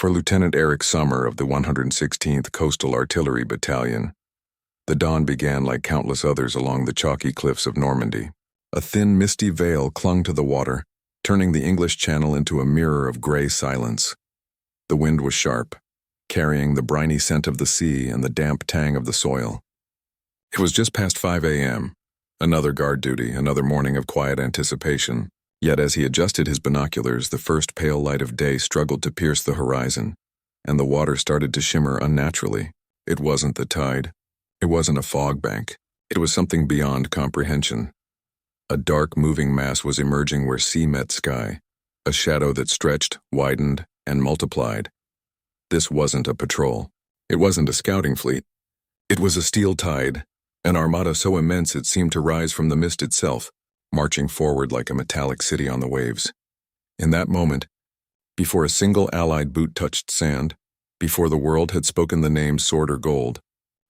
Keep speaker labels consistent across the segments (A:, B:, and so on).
A: For Lieutenant Eric Sommer of the 116th Coastal Artillery Battalion, the dawn began like countless others along the chalky cliffs of Normandy. A thin, misty veil clung to the water, turning the English Channel into a mirror of gray silence. The wind was sharp, carrying the briny scent of the sea and the damp tang of the soil. It was just past 5 a.m., another guard duty, another morning of quiet anticipation. Yet as he adjusted his binoculars, the first pale light of day struggled to pierce the horizon, and the water started to shimmer unnaturally. It wasn't the tide. It wasn't a fog bank. It was something beyond comprehension. A dark, moving mass was emerging where sea met sky, a shadow that stretched, widened, and multiplied. This wasn't a patrol. It wasn't a scouting fleet. It was a steel tide, an armada so immense it seemed to rise from the mist itself, marching forward like a metallic city on the waves. In that moment, before a single Allied boot touched sand, before the world had spoken the name sword or gold,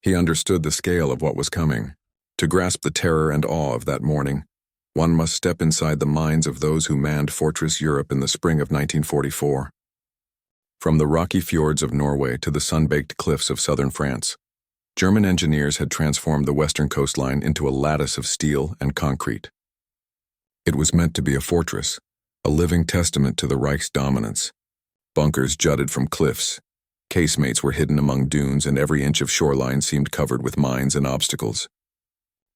A: he understood the scale of what was coming. To grasp the terror and awe of that morning, one must step inside the minds of those who manned Fortress Europe in the spring of 1944. From the rocky fjords of Norway to the sun-baked cliffs of southern France, German engineers had transformed the western coastline into a lattice of steel and concrete. It was meant to be a fortress, a living testament to the Reich's dominance. Bunkers jutted from cliffs, casemates were hidden among dunes, and every inch of shoreline seemed covered with mines and obstacles.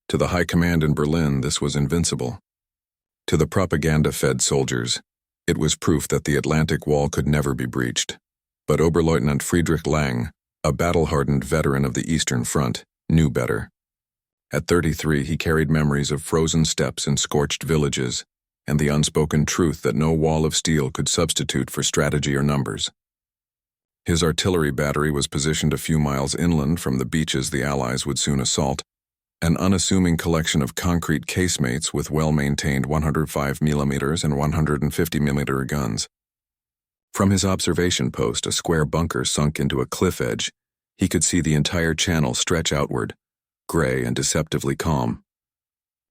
A: To the high command in Berlin, this was invincible. To the propaganda-fed soldiers, it was proof that the Atlantic Wall could never be breached. But Oberleutnant Friedrich Lang, a battle-hardened veteran of the Eastern Front, knew better. At 33, he carried memories of frozen steppes and scorched villages, and the unspoken truth that no wall of steel could substitute for strategy or numbers. His artillery battery was positioned a few miles inland from the beaches the Allies would soon assault, an unassuming collection of concrete casemates with well-maintained 105mm and 150mm guns. From his observation post, a square bunker sunk into a cliff edge, he could see the entire channel stretch outward, gray and deceptively calm.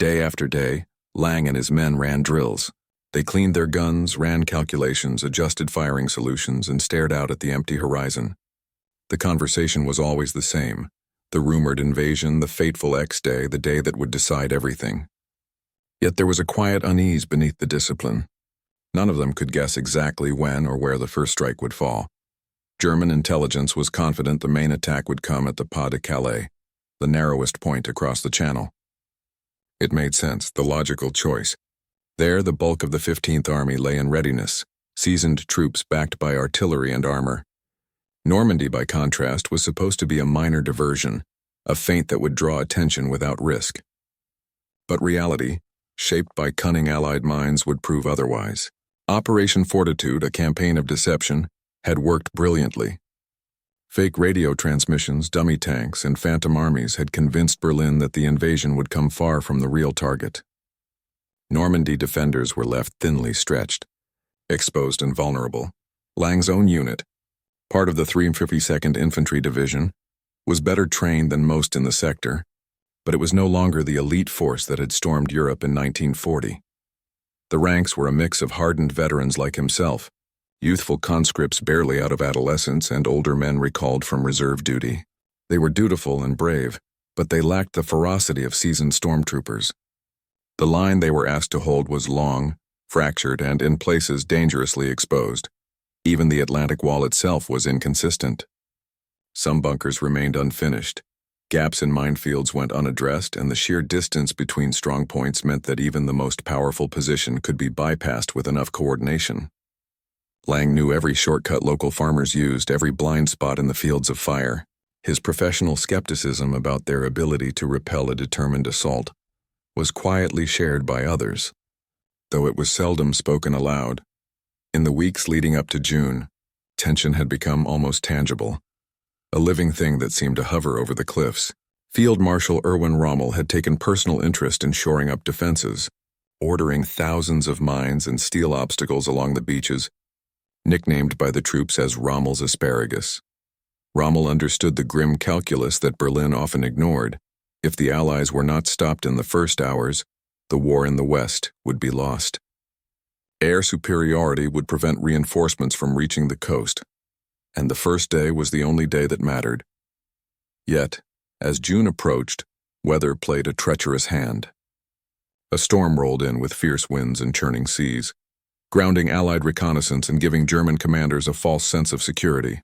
A: Day after day, Lang and his men ran drills. They cleaned their guns, ran calculations, adjusted firing solutions, and stared out at the empty horizon. The conversation was always the same: the rumored invasion, the fateful X-Day, the day that would decide everything. Yet there was a quiet unease beneath the discipline. None of them could guess exactly when or where the first strike would fall. German intelligence was confident the main attack would come at the Pas de Calais, the narrowest point across the channel. It made sense, the logical choice. There, the bulk of the 15th Army lay in readiness, seasoned troops backed by artillery and armor. Normandy, by contrast, was supposed to be a minor diversion, a feint that would draw attention without risk. But reality, shaped by cunning Allied minds, would prove otherwise. Operation Fortitude, a campaign of deception, had worked brilliantly. Fake radio transmissions, dummy tanks, and phantom armies had convinced Berlin that the invasion would come far from the real target. Normandy defenders were left thinly stretched, exposed and vulnerable. Lang's own unit, part of the 352nd Infantry Division, was better trained than most in the sector, but it was no longer the elite force that had stormed Europe in 1940. The ranks were a mix of hardened veterans like himself, youthful conscripts barely out of adolescence, and older men recalled from reserve duty. They were dutiful and brave, but they lacked the ferocity of seasoned stormtroopers. The line they were asked to hold was long, fractured, and in places dangerously exposed. Even the Atlantic Wall itself was inconsistent. Some bunkers remained unfinished. Gaps in minefields went unaddressed, and the sheer distance between strong points meant that even the most powerful position could be bypassed with enough coordination. Lang knew every shortcut local farmers used, every blind spot in the fields of fire. His professional skepticism about their ability to repel a determined assault was quietly shared by others, though it was seldom spoken aloud. In the weeks leading up to June, tension had become almost tangible, a living thing that seemed to hover over the cliffs. Field Marshal Erwin Rommel had taken personal interest in shoring up defenses, ordering thousands of mines and steel obstacles along the beaches, nicknamed by the troops as Rommel's asparagus. Rommel understood the grim calculus that Berlin often ignored. If the Allies were not stopped in the first hours, the war in the West would be lost. Air superiority would prevent reinforcements from reaching the coast. and the first day was the only day that mattered. Yet, as June approached, weather played a treacherous hand. A storm rolled in with fierce winds and churning seas, grounding Allied reconnaissance and giving German commanders a false sense of security.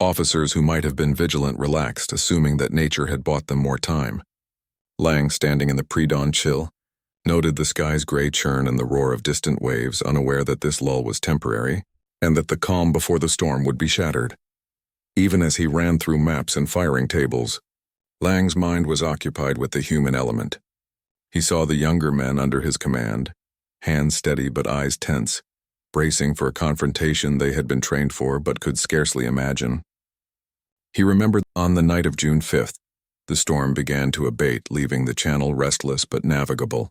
A: Officers who might have been vigilant relaxed, assuming that nature had bought them more time. Lang, standing in the pre-dawn chill, noted the sky's gray churn and the roar of distant waves, unaware that this lull was temporary, and that the calm before the storm would be shattered. Even as he ran through maps and firing tables, Lang's mind was occupied with the human element. He saw the younger men under his command, hands steady but eyes tense, bracing for a confrontation they had been trained for but could scarcely imagine. He remembered on the night of June 5th, the storm began to abate, leaving the channel restless but navigable.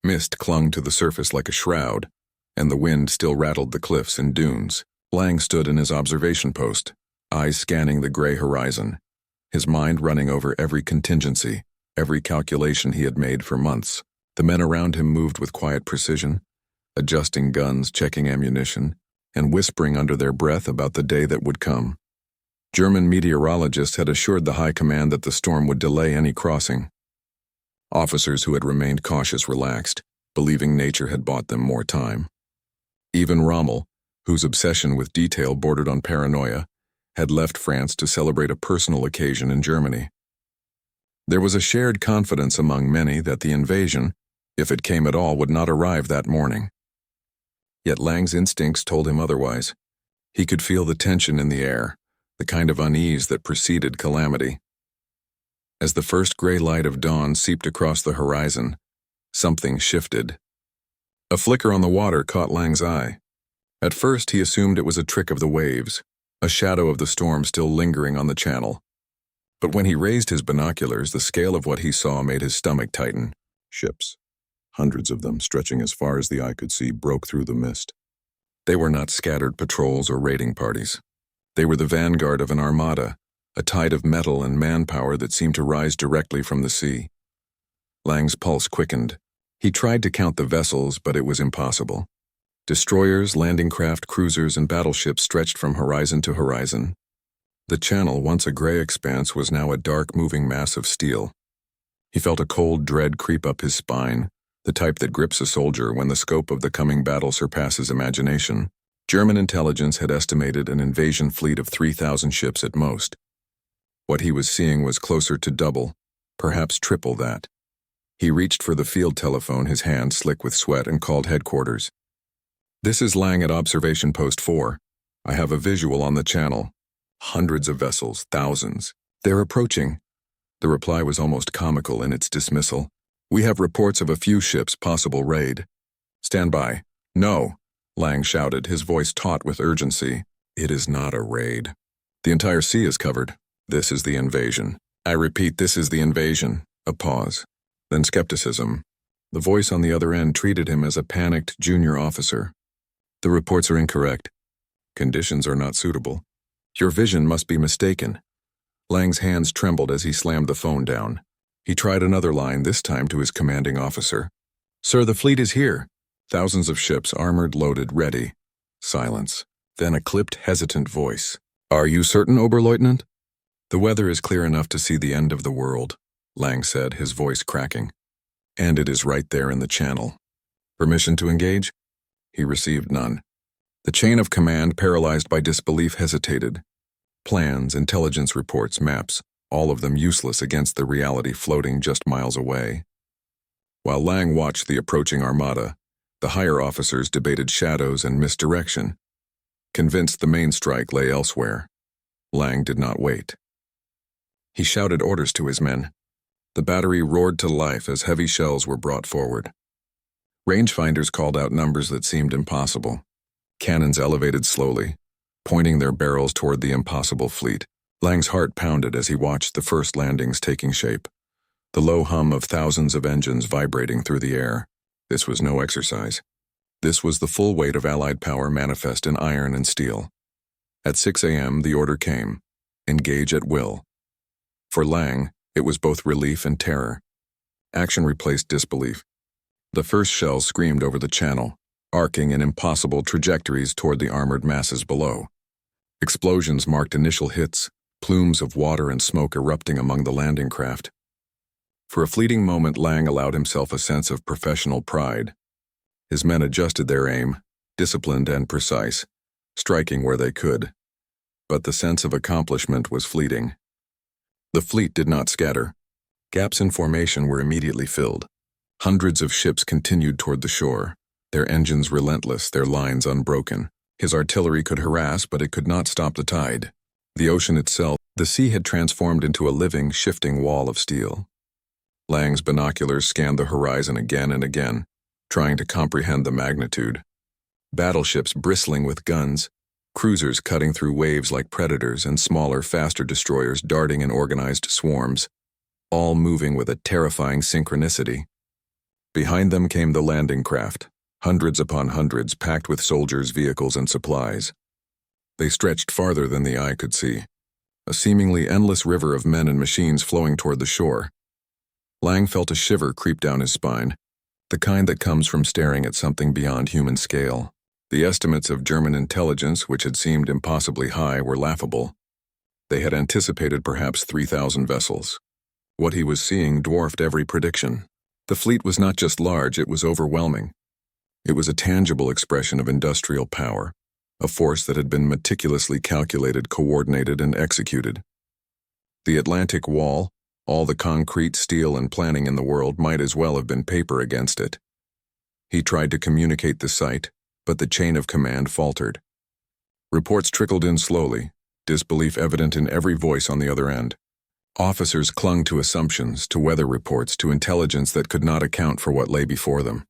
A: Mist clung to the surface like a shroud, and the wind still rattled the cliffs and dunes. Lang stood in his observation post, eyes scanning the gray horizon, his mind running over every contingency, every calculation he had made for months. The men around him moved with quiet precision, adjusting guns, checking ammunition, and whispering under their breath about the day that would come. German meteorologists had assured the high command that the storm would delay any crossing. Officers who had remained cautious relaxed, believing nature had bought them more time. Even Rommel, whose obsession with detail bordered on paranoia, had left France to celebrate a personal occasion in Germany. There was a shared confidence among many that the invasion, if it came at all, would not arrive that morning. Yet Lang's instincts told him otherwise. He could feel the tension in the air, the kind of unease that preceded calamity. As the first gray light of dawn seeped across the horizon, something shifted. A flicker on the water caught Lang's eye. At first he assumed it was a trick of the waves, a shadow of the storm still lingering on the channel. But when he raised his binoculars, the scale of what he saw made his stomach tighten. Ships, hundreds of them stretching as far as the eye could see, broke through the mist. They were not scattered patrols or raiding parties. They were the vanguard of an armada, a tide of metal and manpower that seemed to rise directly from the sea. Lang's pulse quickened. He tried to count the vessels, but it was impossible. Destroyers, landing craft, cruisers, and battleships stretched from horizon to horizon. The channel, once a gray expanse, was now a dark, moving mass of steel. He felt a cold dread creep up his spine, the type that grips a soldier when the scope of the coming battle surpasses imagination. German intelligence had estimated an invasion fleet of 3,000 ships at most. What he was seeing was closer to double, perhaps triple that. He reached for the field telephone, his hand slick with sweat, and called headquarters. "This is Lang at Observation Post 4. I have a visual on the channel. Hundreds of vessels, thousands. They're approaching." The reply was almost comical in its dismissal. "We have reports of a few ships, possible raid." "Stand by." "No," Lang shouted, his voice taut with urgency. "It is not a raid. The entire sea is covered. This is the invasion. I repeat, this is the invasion." A pause. Then skepticism. The voice on the other end treated him as a panicked junior officer. "The reports are incorrect. Conditions are not suitable. Your vision must be mistaken." Lang's hands trembled as he slammed the phone down. He tried another line, this time to his commanding officer. "Sir, the fleet is here. Thousands of ships, armored, loaded, ready." Silence. Then a clipped, hesitant voice. "Are you certain, Oberleutnant?" "The weather is clear enough to see the end of the world," Lang said, his voice cracking. "And it is right there in the channel." "Permission to engage?" He received none. The chain of command, paralyzed by disbelief, hesitated. Plans, intelligence reports, maps, all of them useless against the reality floating just miles away. While Lang watched the approaching armada, the higher officers debated shadows and misdirection. Convinced the main strike lay elsewhere, Lang did not wait. He shouted orders to his men. The battery roared to life as heavy shells were brought forward. Rangefinders called out numbers that seemed impossible. Cannons elevated slowly, pointing their barrels toward the impossible fleet. Lang's heart pounded as he watched the first landings taking shape, the low hum of thousands of engines vibrating through the air. This was no exercise. This was the full weight of Allied power manifest in iron and steel. At 6 a.m., the order came: engage at will. For Lang, it was both relief and terror. Action replaced disbelief. The first shells screamed over the channel, arcing in impossible trajectories toward the armored masses below. Explosions marked initial hits, plumes of water and smoke erupting among the landing craft. For a fleeting moment, Lang allowed himself a sense of professional pride. His men adjusted their aim, disciplined and precise, striking where they could. But the sense of accomplishment was fleeting. The fleet did not scatter. Gaps in formation were immediately filled. Hundreds of ships continued toward the shore, their engines relentless, their lines unbroken. His artillery could harass, but it could not stop the tide. The ocean itself, the sea had transformed into a living, shifting wall of steel. Lang's binoculars scanned the horizon again and again, trying to comprehend the magnitude. Battleships bristling with guns, cruisers cutting through waves like predators, and smaller, faster destroyers darting in organized swarms, all moving with a terrifying synchronicity. Behind them came the landing craft, hundreds upon hundreds packed with soldiers, vehicles, and supplies. They stretched farther than the eye could see, a seemingly endless river of men and machines flowing toward the shore. Lang felt a shiver creep down his spine, the kind that comes from staring at something beyond human scale. The estimates of German intelligence, which had seemed impossibly high, were laughable. They had anticipated perhaps 3,000 vessels. What he was seeing dwarfed every prediction. The fleet was not just large, it was overwhelming. It was a tangible expression of industrial power, a force that had been meticulously calculated, coordinated, and executed. The Atlantic Wall, all the concrete, steel, and planning in the world, might as well have been paper against it. He tried to communicate the sight, but the chain of command faltered. Reports trickled in slowly, disbelief evident in every voice on the other end. Officers clung to assumptions, to weather reports, to intelligence that could not account for what lay before them.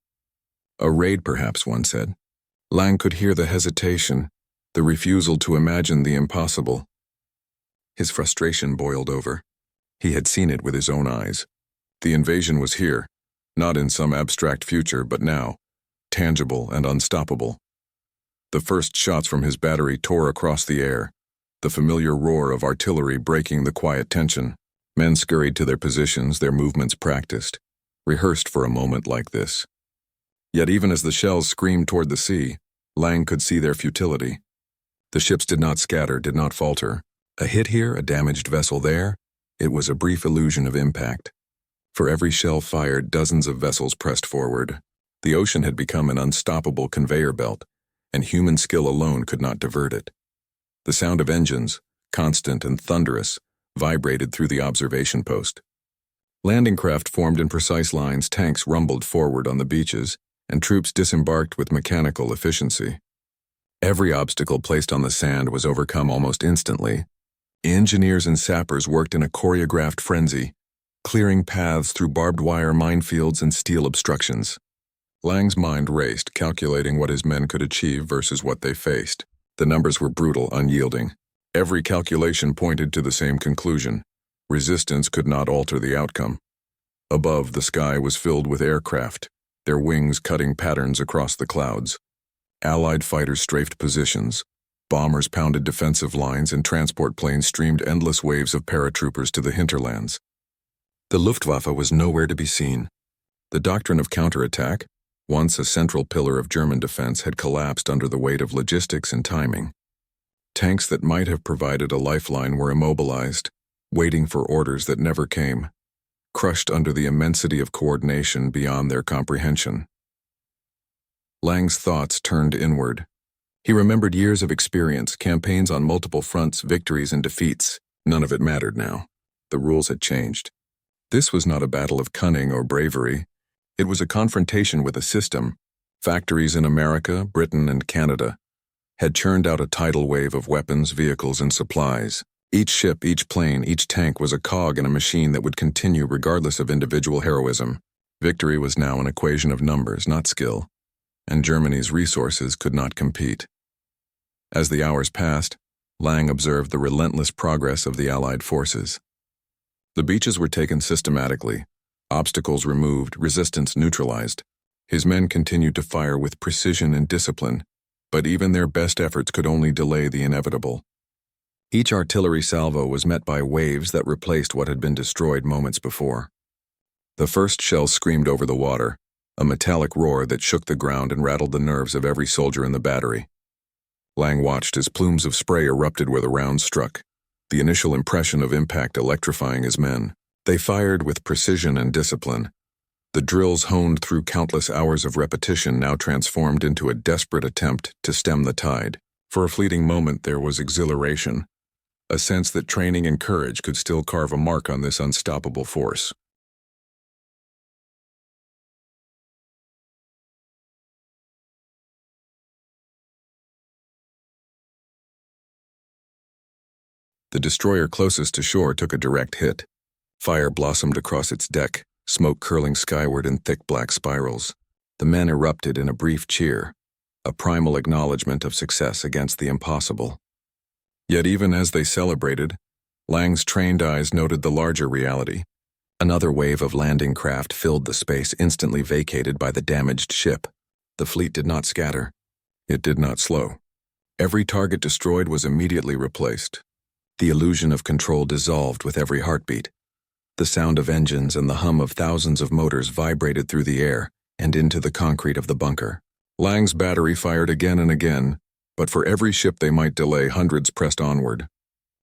A: A raid, perhaps, one said. Lang could hear the hesitation, the refusal to imagine the impossible. His frustration boiled over. He had seen it with his own eyes. The invasion was here, not in some abstract future, but now, tangible and unstoppable. The first shots from his battery tore across the air, the familiar roar of artillery breaking the quiet tension. Men scurried to their positions, their movements practiced, rehearsed for a moment like this. Yet even as the shells screamed toward the sea, Lang could see their futility. The ships did not scatter, did not falter. A hit here, a damaged vessel there. It was a brief illusion of impact. For every shell fired, dozens of vessels pressed forward. The ocean had become an unstoppable conveyor belt, and human skill alone could not divert it. The sound of engines, constant and thunderous, vibrated through the observation post. Landing craft formed in precise lines, tanks rumbled forward on the beaches, and troops disembarked with mechanical efficiency. Every obstacle placed on the sand was overcome almost instantly. Engineers and sappers worked in a choreographed frenzy, clearing paths through barbed wire minefields and steel obstructions. Lang's mind raced, calculating what his men could achieve versus what they faced. The numbers were brutal, unyielding. Every calculation pointed to the same conclusion. Resistance could not alter the outcome. Above, the sky was filled with aircraft, their wings cutting patterns across the clouds. Allied fighters strafed positions. Bombers pounded defensive lines, and transport planes streamed endless waves of paratroopers to the hinterlands. The Luftwaffe was nowhere to be seen. The doctrine of counterattack, once a central pillar of German defense, had collapsed under the weight of logistics and timing. Tanks that might have provided a lifeline were immobilized, waiting for orders that never came, crushed under the immensity of coordination beyond their comprehension. Lang's thoughts turned inward. He remembered years of experience, campaigns on multiple fronts, victories and defeats. None of it mattered now. The rules had changed. This was not a battle of cunning or bravery. It was a confrontation with a system. Factories in America, Britain, and Canada had churned out a tidal wave of weapons, vehicles, and supplies. Each ship, each plane, each tank was a cog in a machine that would continue regardless of individual heroism. Victory was now an equation of numbers, not skill, and Germany's resources could not compete. As the hours passed, Lang observed the relentless progress of the Allied forces. The beaches were taken systematically, obstacles removed, resistance neutralized. His men continued to fire with precision and discipline, but even their best efforts could only delay the inevitable. Each artillery salvo was met by waves that replaced what had been destroyed moments before. The first shell screamed over the water, a metallic roar that shook the ground and rattled the nerves of every soldier in the battery. Lang watched as plumes of spray erupted where the rounds struck, the initial impression of impact electrifying his men. They fired with precision and discipline. The drills honed through countless hours of repetition now transformed into a desperate attempt to stem the tide. For a fleeting moment there was exhilaration, a sense that training and courage could still carve a mark on this unstoppable force. The destroyer closest to shore took a direct hit. Fire blossomed across its deck, smoke curling skyward in thick black spirals. The men erupted in a brief cheer, a primal acknowledgement of success against the impossible. Yet even as they celebrated, Lang's trained eyes noted the larger reality. Another wave of landing craft filled the space instantly vacated by the damaged ship. The fleet did not scatter. It did not slow. Every target destroyed was immediately replaced. The illusion of control dissolved with every heartbeat. The sound of engines and the hum of thousands of motors vibrated through the air and into the concrete of the bunker. Lang's battery fired again and again, but for every ship they might delay, hundreds pressed onward.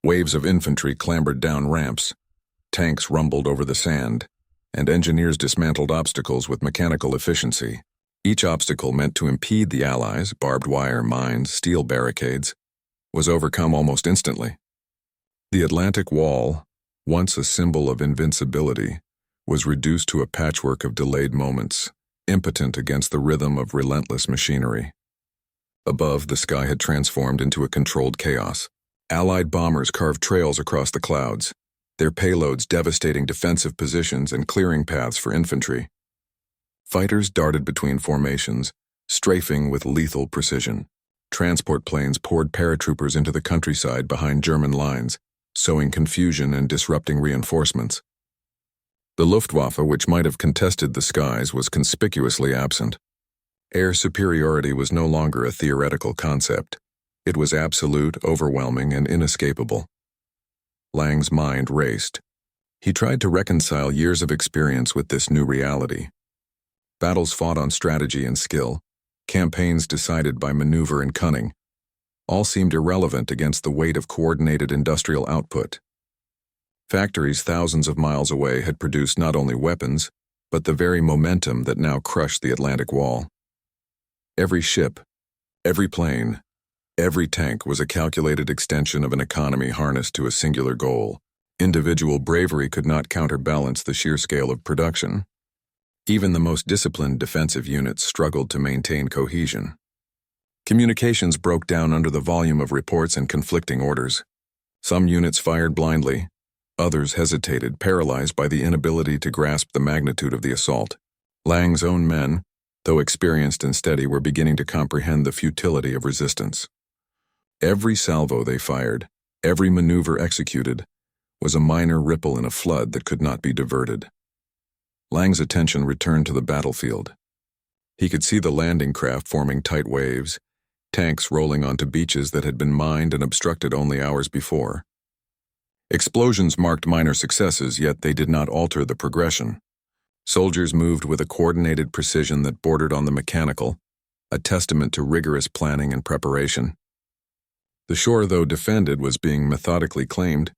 A: Waves of infantry clambered down ramps. Tanks rumbled over the sand, and engineers dismantled obstacles with mechanical efficiency. Each obstacle meant to impede the Allies, barbed wire, mines, steel barricades, was overcome almost instantly. The Atlantic Wall, once a symbol of invincibility, was reduced to a patchwork of delayed moments, impotent against the rhythm of relentless machinery. Above, the sky had transformed into a controlled chaos. Allied bombers carved trails across the clouds, their payloads devastating defensive positions and clearing paths for infantry. Fighters darted between formations, strafing with lethal precision. Transport planes poured paratroopers into the countryside behind German lines, sowing confusion and disrupting reinforcements. The Luftwaffe, which might have contested the skies, was conspicuously absent. Air superiority was no longer a theoretical concept. It was absolute, overwhelming, and inescapable. Lang's mind raced. He tried to reconcile years of experience with this new reality. Battles fought on strategy and skill, campaigns decided by maneuver and cunning, all seemed irrelevant against the weight of coordinated industrial output. Factories thousands of miles away had produced not only weapons, but the very momentum that now crushed the Atlantic Wall. Every ship, every plane, every tank was a calculated extension of an economy harnessed to a singular goal. Individual bravery could not counterbalance the sheer scale of production. Even the most disciplined defensive units struggled to maintain cohesion. Communications broke down under the volume of reports and conflicting orders. Some units fired blindly, others hesitated, paralyzed by the inability to grasp the magnitude of the assault. Lang's own men, though experienced and steady, were beginning to comprehend the futility of resistance. Every salvo they fired, every maneuver executed, was a minor ripple in a flood that could not be diverted. Lang's attention returned to the battlefield. He could see the landing craft forming tight waves, tanks rolling onto beaches that had been mined and obstructed only hours before. Explosions marked minor successes, yet they did not alter the progression. Soldiers moved with a coordinated precision that bordered on the mechanical, a testament to rigorous planning and preparation. The shore, though defended, was being methodically claimed,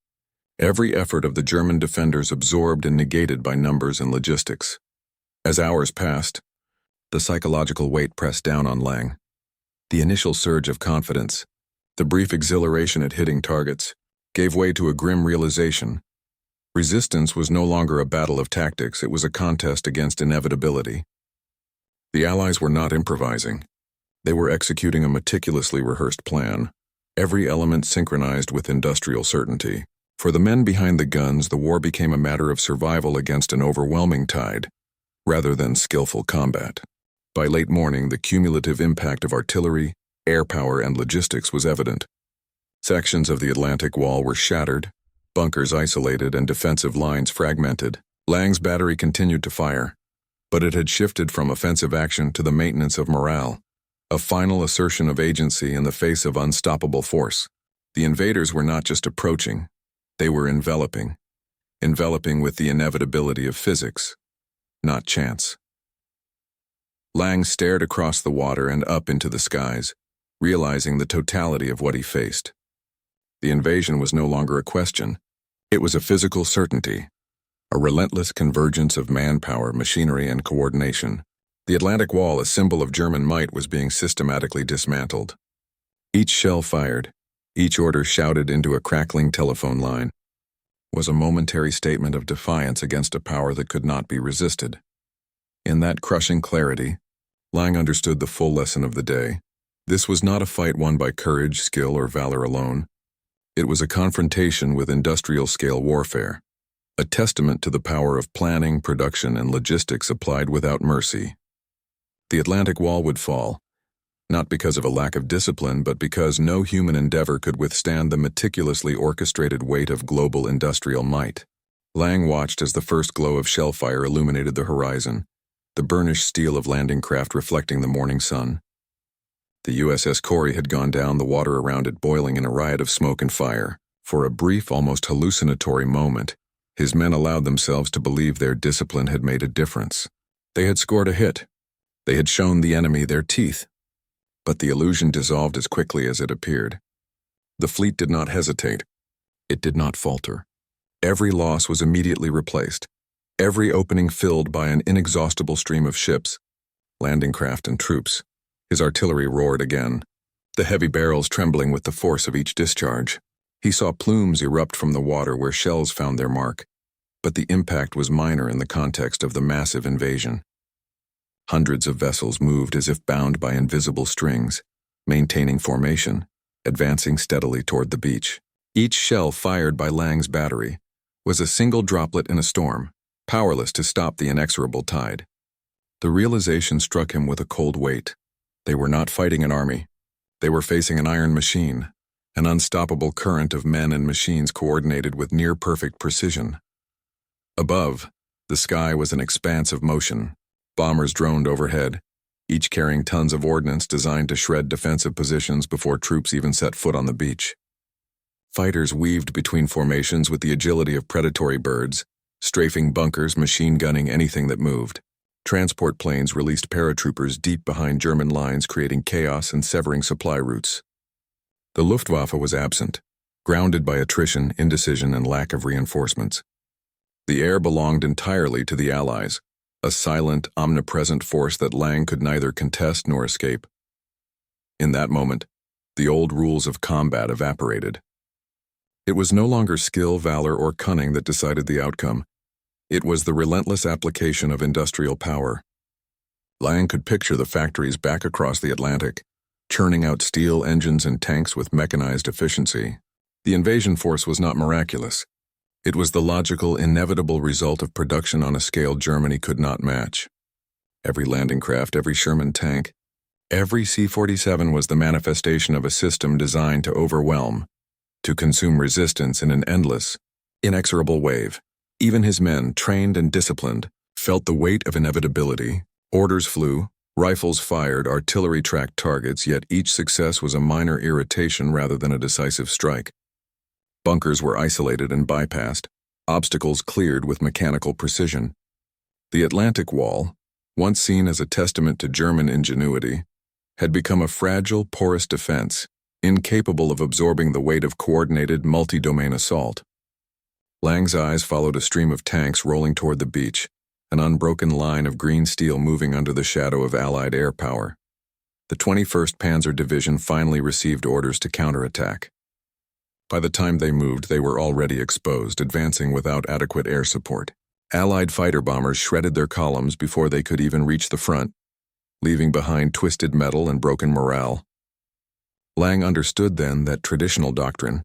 A: every effort of the German defenders absorbed and negated by numbers and logistics. As hours passed, the psychological weight pressed down on Lang. The initial surge of confidence, the brief exhilaration at hitting targets, gave way to a grim realization. Resistance was no longer a battle of tactics, it was a contest against inevitability. The Allies were not improvising. They were executing a meticulously rehearsed plan, every element synchronized with industrial certainty. For the men behind the guns, the war became a matter of survival against an overwhelming tide, rather than skillful combat. By late morning, the cumulative impact of artillery, air power, and logistics was evident. Sections of the Atlantic Wall were shattered, bunkers isolated, and defensive lines fragmented. Lang's battery continued to fire, but it had shifted from offensive action to the maintenance of morale, a final assertion of agency in the face of unstoppable force. The invaders were not just approaching, they were enveloping with the inevitability of physics, not chance. Lang stared across the water and up into the skies, realizing the totality of what he faced. The invasion was no longer a question. It was a physical certainty, a relentless convergence of manpower, machinery, and coordination. The Atlantic Wall, a symbol of German might, was being systematically dismantled. Each shell fired, each order shouted into a crackling telephone line, was a momentary statement of defiance against a power that could not be resisted. In that crushing clarity, Lang understood the full lesson of the day. This was not a fight won by courage, skill, or valor alone. It was a confrontation with industrial-scale warfare, a testament to the power of planning, production, and logistics applied without mercy. The Atlantic Wall would fall, not because of a lack of discipline, but because no human endeavor could withstand the meticulously orchestrated weight of global industrial might. Lang watched as the first glow of shell fire illuminated the horizon, the burnished steel of landing craft reflecting the morning sun. The USS Corey had gone down, the water around it boiling in a riot of smoke and fire. For a brief, almost hallucinatory moment, his men allowed themselves to believe their discipline had made a difference. They had scored a hit. They had shown the enemy their teeth. But the illusion dissolved as quickly as it appeared. The fleet did not hesitate. It did not falter. Every loss was immediately replaced, every opening filled by an inexhaustible stream of ships, landing craft, and troops. His artillery roared again, the heavy barrels trembling with the force of each discharge. He saw plumes erupt from the water where shells found their mark, but the impact was minor in the context of the massive invasion. Hundreds of vessels moved as if bound by invisible strings, maintaining formation, advancing steadily toward the beach. Each shell fired by Lang's battery was a single droplet in a storm, powerless to stop the inexorable tide. The realization struck him with a cold weight. They were not fighting an army. They were facing an iron machine, an unstoppable current of men and machines coordinated with near-perfect precision. Above, the sky was an expanse of motion. Bombers droned overhead, each carrying tons of ordnance designed to shred defensive positions before troops even set foot on the beach. Fighters weaved between formations with the agility of predatory birds, strafing bunkers, machine gunning anything that moved. Transport planes released paratroopers deep behind German lines, creating chaos and severing supply routes. The Luftwaffe was absent, grounded by attrition, indecision, and lack of reinforcements. The air belonged entirely to the Allies, a silent, omnipresent force that Lang could neither contest nor escape. In that moment, the old rules of combat evaporated. It was no longer skill, valor, or cunning that decided the outcome. It was the relentless application of industrial power. Lang could picture the factories back across the Atlantic, churning out steel engines and tanks with mechanized efficiency. The invasion force was not miraculous. It was the logical, inevitable result of production on a scale Germany could not match. Every landing craft, every Sherman tank, every C-47 was the manifestation of a system designed to overwhelm, to consume resistance in an endless, inexorable wave. Even his men, trained and disciplined, felt the weight of inevitability. Orders flew, rifles fired, artillery tracked targets, yet each success was a minor irritation rather than a decisive strike. Bunkers were isolated and bypassed, obstacles cleared with mechanical precision. The Atlantic Wall, once seen as a testament to German ingenuity, had become a fragile, porous defense, incapable of absorbing the weight of coordinated, multi-domain assault. Lang's eyes followed a stream of tanks rolling toward the beach, an unbroken line of green steel moving under the shadow of Allied air power. The 21st Panzer Division finally received orders to counterattack. By the time they moved, they were already exposed, advancing without adequate air support. Allied fighter bombers shredded their columns before they could even reach the front, leaving behind twisted metal and broken morale. Lang understood then that traditional doctrine,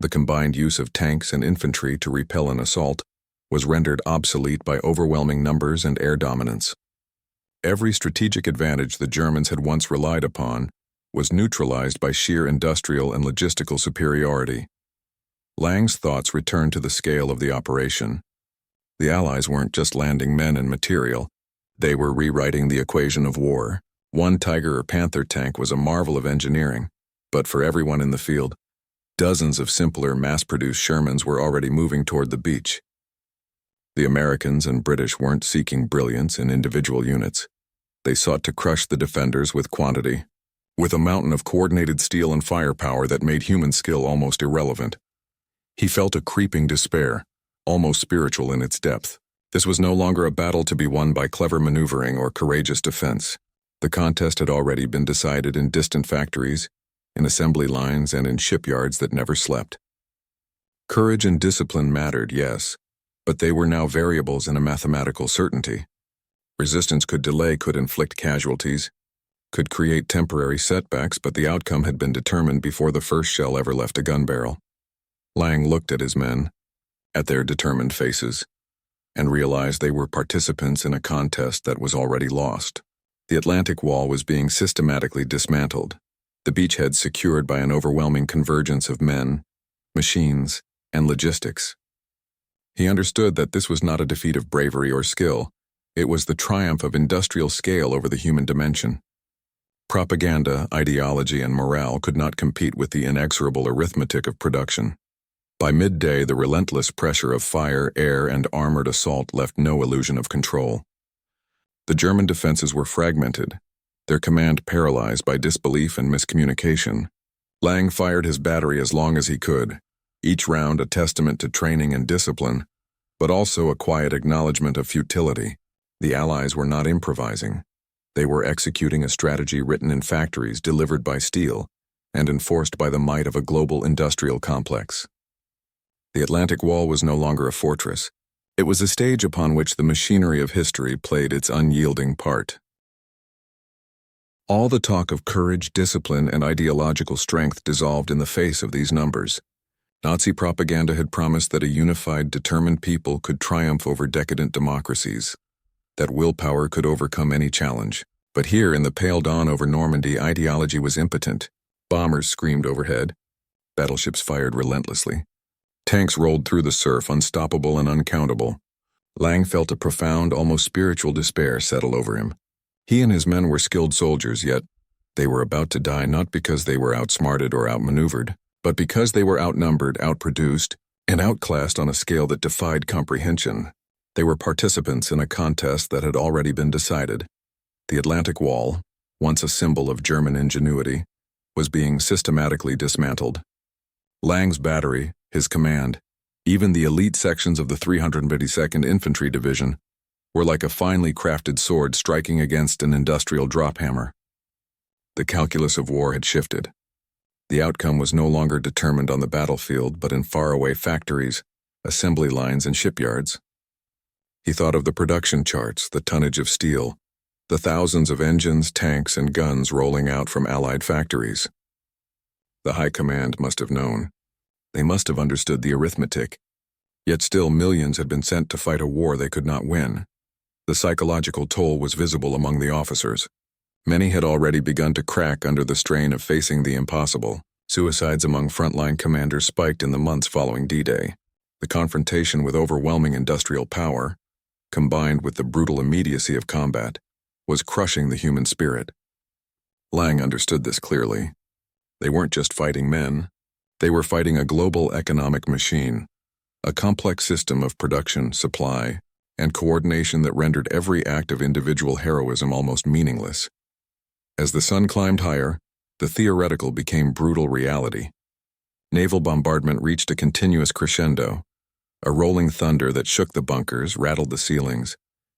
A: the combined use of tanks and infantry to repel an assault, was rendered obsolete by overwhelming numbers and air dominance. Every strategic advantage the Germans had once relied upon was neutralized by sheer industrial and logistical superiority. Lang's thoughts returned to the scale of the operation. The Allies weren't just landing men and material. They were rewriting the equation of war. One Tiger or Panther tank was a marvel of engineering, but for everyone in the field, dozens of simpler, mass-produced Shermans were already moving toward the beach. The Americans and British weren't seeking brilliance in individual units. They sought to crush the defenders with quantity. with a mountain of coordinated steel and firepower that made human skill almost irrelevant. He felt a creeping despair, almost spiritual in its depth. This was no longer a battle to be won by clever maneuvering or courageous defense. The contest had already been decided in distant factories, in assembly lines, and in shipyards that never slept. Courage and discipline mattered, yes, but they were now variables in a mathematical certainty. Resistance could delay, could inflict casualties, could create temporary setbacks, but the outcome had been determined before the first shell ever left a gun barrel. Lang looked at his men, at their determined faces, and realized they were participants in a contest that was already lost. The Atlantic Wall was being systematically dismantled, the beachhead secured by an overwhelming convergence of men, machines, and logistics. He understood that this was not a defeat of bravery or skill. It was the triumph of industrial scale over the human dimension. Propaganda, ideology, and morale could not compete with the inexorable arithmetic of production. By midday, the relentless pressure of fire, air, and armored assault left no illusion of control. The German defenses were fragmented, their command paralyzed by disbelief and miscommunication. Lang fired his battery as long as he could, each round a testament to training and discipline, but also a quiet acknowledgement of futility. The Allies were not improvising. They were executing a strategy written in factories, delivered by steel, and enforced by the might of a global industrial complex. The Atlantic Wall was no longer a fortress. It was a stage upon which the machinery of history played its unyielding part. All the talk of courage, discipline, and ideological strength dissolved in the face of these numbers. Nazi propaganda had promised that a unified, determined people could triumph over decadent democracies, that willpower could overcome any challenge. But here, in the pale dawn over Normandy, ideology was impotent. Bombers screamed overhead. Battleships fired relentlessly. Tanks rolled through the surf, unstoppable and uncountable. Lang felt a profound, almost spiritual despair settle over him. He and his men were skilled soldiers, yet they were about to die not because they were outsmarted or outmaneuvered, but because they were outnumbered, outproduced, and outclassed on a scale that defied comprehension. They were participants in a contest that had already been decided. The Atlantic Wall, once a symbol of German ingenuity, was being systematically dismantled. Lang's battery, his command, even the elite sections of the 352nd Infantry Division, were like a finely crafted sword striking against an industrial drop hammer. The calculus of war had shifted. The outcome was no longer determined on the battlefield, but in faraway factories, assembly lines, and shipyards. He thought of the production charts, the tonnage of steel, the thousands of engines, tanks, and guns rolling out from Allied factories. The High Command must have known. They must have understood the arithmetic. Yet still millions had been sent to fight a war they could not win. The psychological toll was visible among the officers. Many had already begun to crack under the strain of facing the impossible. Suicides among frontline commanders spiked in the months following D-Day. The confrontation with overwhelming industrial power, combined with the brutal immediacy of combat, was crushing the human spirit. Lang understood this clearly. They weren't just fighting men. They were fighting a global economic machine, a complex system of production, supply, and coordination that rendered every act of individual heroism almost meaningless. As the sun climbed higher, the theoretical became brutal reality. Naval bombardment reached a continuous crescendo, a rolling thunder that shook the bunkers, rattled the ceilings,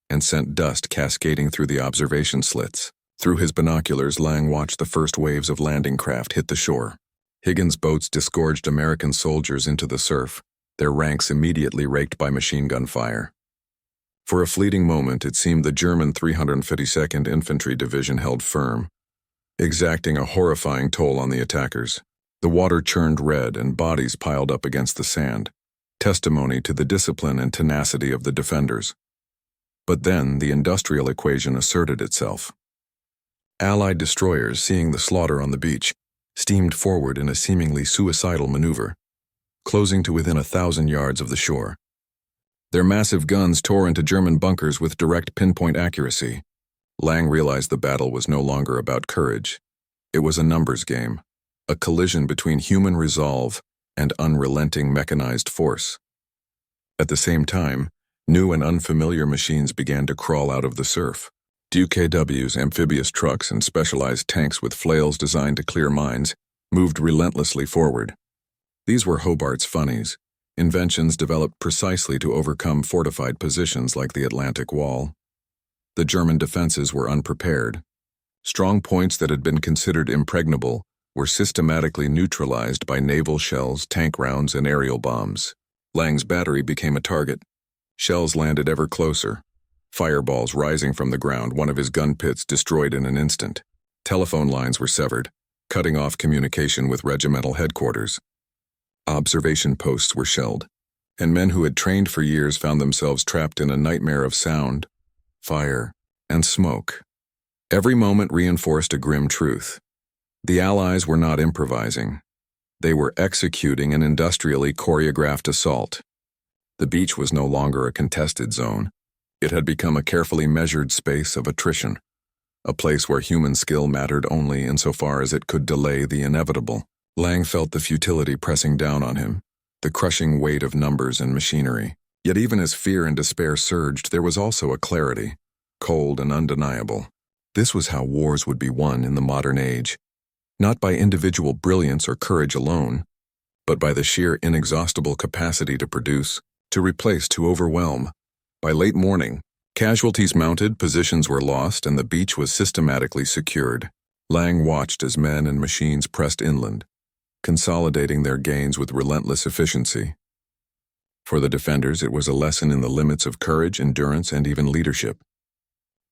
A: and sent dust cascading through the observation slits. Through his binoculars, Lang watched the first waves of landing craft hit the shore. Higgins' boats disgorged American soldiers into the surf, their ranks immediately raked by machine gun fire. For a fleeting moment, it seemed the German 352nd Infantry Division held firm, exacting a horrifying toll on the attackers. The water churned red and bodies piled up against the sand, testimony to the discipline and tenacity of the defenders. But then the industrial equation asserted itself. Allied destroyers, seeing the slaughter on the beach, steamed forward in a seemingly suicidal maneuver, closing to within 1,000 yards of the shore. Their massive guns tore into German bunkers with direct pinpoint accuracy. Lang realized the battle was no longer about courage. It was a numbers game, a collision between human resolve and unrelenting mechanized force. At the same time, new and unfamiliar machines began to crawl out of the surf. DKWs, amphibious trucks, and specialized tanks with flails designed to clear mines moved relentlessly forward. These were Hobart's funnies, inventions developed precisely to overcome fortified positions like the Atlantic Wall. The German defenses were unprepared. Strong points that had been considered impregnable were systematically neutralized by naval shells, tank rounds, and aerial bombs. Lang's battery became a target. Shells landed ever closer. Fireballs rising from the ground, one of his gun pits destroyed in an instant. Telephone lines were severed, cutting off communication with regimental headquarters. Observation posts were shelled, and men who had trained for years found themselves trapped in a nightmare of sound, fire, and smoke. Every moment reinforced a grim truth. The Allies were not improvising. They were executing an industrially choreographed assault. The beach was no longer a contested zone. It had become a carefully measured space of attrition, a place where human skill mattered only insofar as it could delay the inevitable. Lang felt the futility pressing down on him, the crushing weight of numbers and machinery. Yet even as fear and despair surged, there was also a clarity, cold and undeniable. This was how wars would be won in the modern age, not by individual brilliance or courage alone, but by the sheer inexhaustible capacity to produce, to replace, to overwhelm. By late morning, casualties mounted, positions were lost, and the beach was systematically secured. Lang watched as men and machines pressed inland, consolidating their gains with relentless efficiency. For the defenders, it was a lesson in the limits of courage, endurance, and even leadership.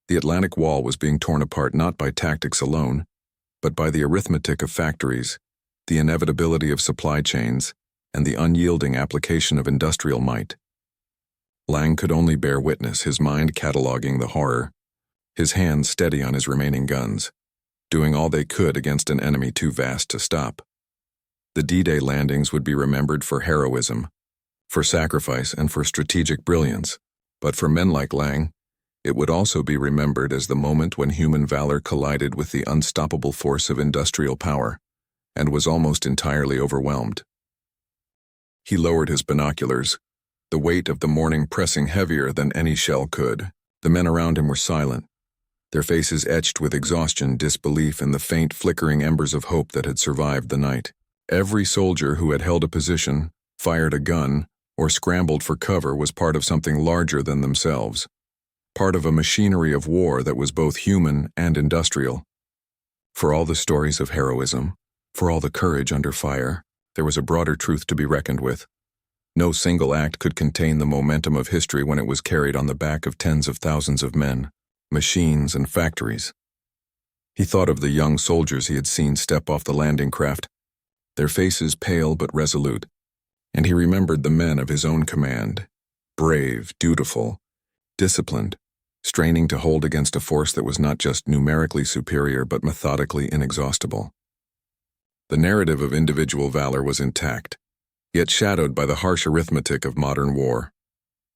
A: The Atlantic Wall was being torn apart not by tactics alone, but by the arithmetic of factories, the inevitability of supply chains, and the unyielding application of industrial might. Lang could only bear witness, his mind cataloging the horror, his hands steady on his remaining guns, doing all they could against an enemy too vast to stop. The D-Day landings would be remembered for heroism, for sacrifice, and for strategic brilliance, but for men like Lang, it would also be remembered as the moment when human valor collided with the unstoppable force of industrial power, and was almost entirely overwhelmed. He lowered his binoculars, the weight of the morning pressing heavier than any shell could. The men around him were silent, their faces etched with exhaustion, disbelief, and the faint flickering embers of hope that had survived the night. Every soldier who had held a position, fired a gun, or scrambled for cover was part of something larger than themselves, part of a machinery of war that was both human and industrial. For all the stories of heroism, for all the courage under fire, there was a broader truth to be reckoned with. No single act could contain the momentum of history when it was carried on the back of tens of thousands of men, machines, and factories. He thought of the young soldiers he had seen step off the landing craft, their faces pale but resolute, and he remembered the men of his own command, brave, dutiful, disciplined, straining to hold against a force that was not just numerically superior but methodically inexhaustible. The narrative of individual valor was intact, yet shadowed by the harsh arithmetic of modern war.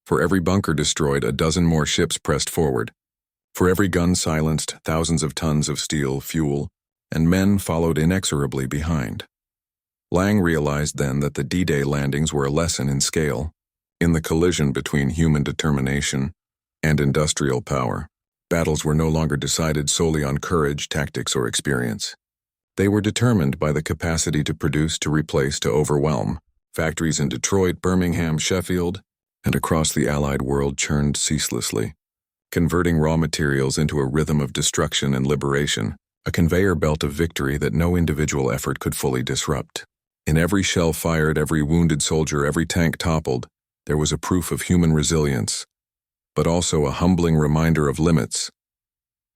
A: For every bunker destroyed, a dozen more ships pressed forward. For every gun silenced, thousands of tons of steel, fuel, and men followed inexorably behind. Lang realized then that the D-Day landings were a lesson in scale, in the collision between human determination and industrial power. Battles were no longer decided solely on courage, tactics, or experience. They were determined by the capacity to produce, to replace, to overwhelm. Factories in Detroit, Birmingham, Sheffield, and across the Allied world churned ceaselessly, converting raw materials into a rhythm of destruction and liberation, a conveyor belt of victory that no individual effort could fully disrupt. In every shell fired, every wounded soldier, every tank toppled, there was a proof of human resilience, but also a humbling reminder of limits.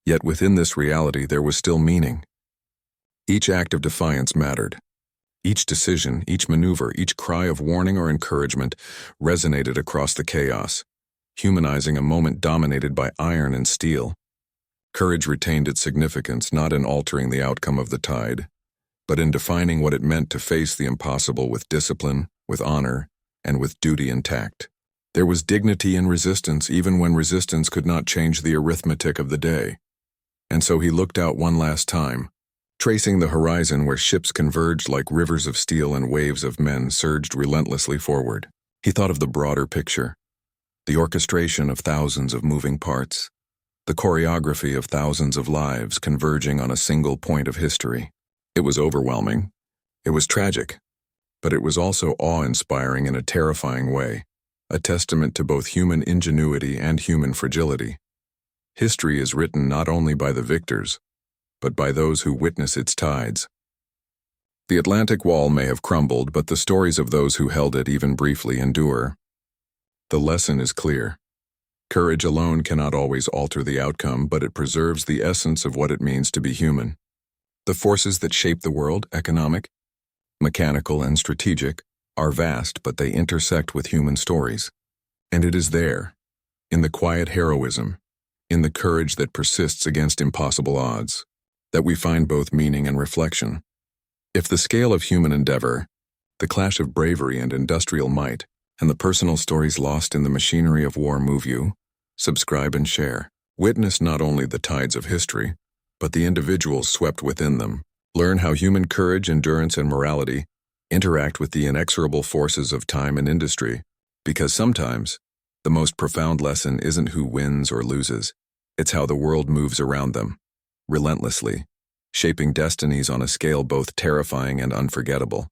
A: Yet within this reality there was still meaning. Each act of defiance mattered. Each decision, each maneuver, each cry of warning or encouragement resonated across the chaos, humanizing a moment dominated by iron and steel. Courage retained its significance not in altering the outcome of the tide, but in defining what it meant to face the impossible with discipline, with honor, and with duty intact. There was dignity in resistance even when resistance could not change the arithmetic of the day. And so he looked out one last time, tracing the horizon where ships converged like rivers of steel and waves of men surged relentlessly forward. He thought of the broader picture, the orchestration of thousands of moving parts, the choreography of thousands of lives converging on a single point of history. It was overwhelming. It was tragic. But it was also awe-inspiring in a terrifying way, a testament to both human ingenuity and human fragility. History is written not only by the victors, but by those who witness its tides. The Atlantic Wall may have crumbled, but the stories of those who held it even briefly endure. The lesson is clear. Courage alone cannot always alter the outcome, but it preserves the essence of what it means to be human. The forces that shape the world, economic, mechanical, and strategic, are vast, but they intersect with human stories. And it is there, in the quiet heroism, in the courage that persists against impossible odds, that we find both meaning and reflection. If the scale of human endeavor, the clash of bravery and industrial might, and the personal stories lost in the machinery of war move you, subscribe and share. Witness not only the tides of history, but the individuals swept within them. Learn how human courage, endurance, and morality interact with the inexorable forces of time and industry, because sometimes the most profound lesson isn't who wins or loses, it's how the world moves around them, relentlessly, shaping destinies on a scale both terrifying and unforgettable.